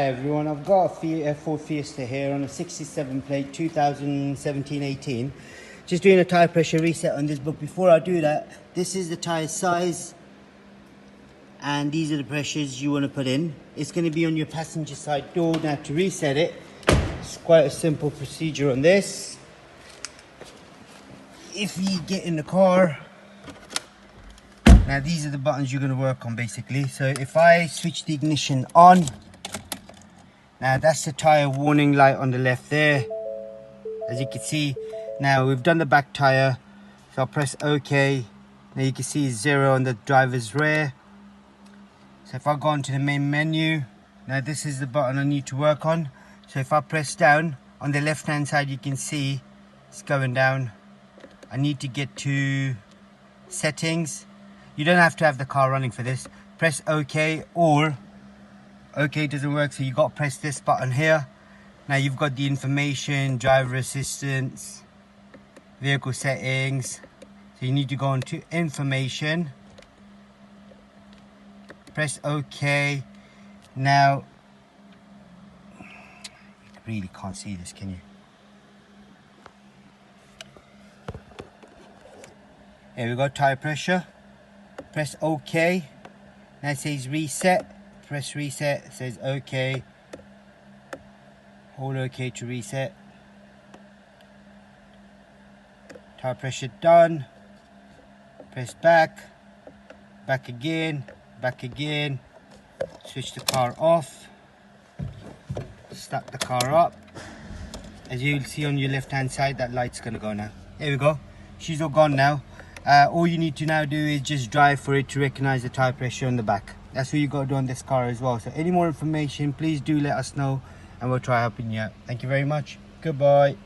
everyone, I've got a Ford Fiesta here on a 67 plate 2017-18. Just doing a tyre pressure reset on this, but before I do that, this is the tyre size and these are the pressures you want to put in. It's going to be on your passenger side door. Now to reset it, it's quite a simple procedure on this. If you get in the car, now these are the buttons you're going to work on basically. So if I switch the ignition on, now that's the tyre warning light on the left there, as you can see. Now we've done the back tyre, so I'll press OK. Now you can see it's 0 on the driver's rear. So if I go into the main menu, now this is the button I need to work on. So if I press down, on the left hand side you can see it's going down. I need to get to settings. You don't have to have the car running for this. Press OK, or OK doesn't work, so you got to press this button here. Now you've got the information, driver assistance, vehicle settings. So you need to go into information. Press OK. Now, you really can't see this, can you? Here we go, tyre pressure. Press OK. Now it says reset. Press reset. It says OK. Hold OK to reset. Tyre pressure done. Press back. Back again. Back again. Switch the car off. Start the car up. As you'll see on your left hand side, that light's gonna go now. Here we go. She's all gone now. All you need to now do is just drive for it to recognize the tyre pressure on the back. That's what you got to do on this car as well. So any more information, please do let us know and we'll try helping you out. Thank you very much. Goodbye.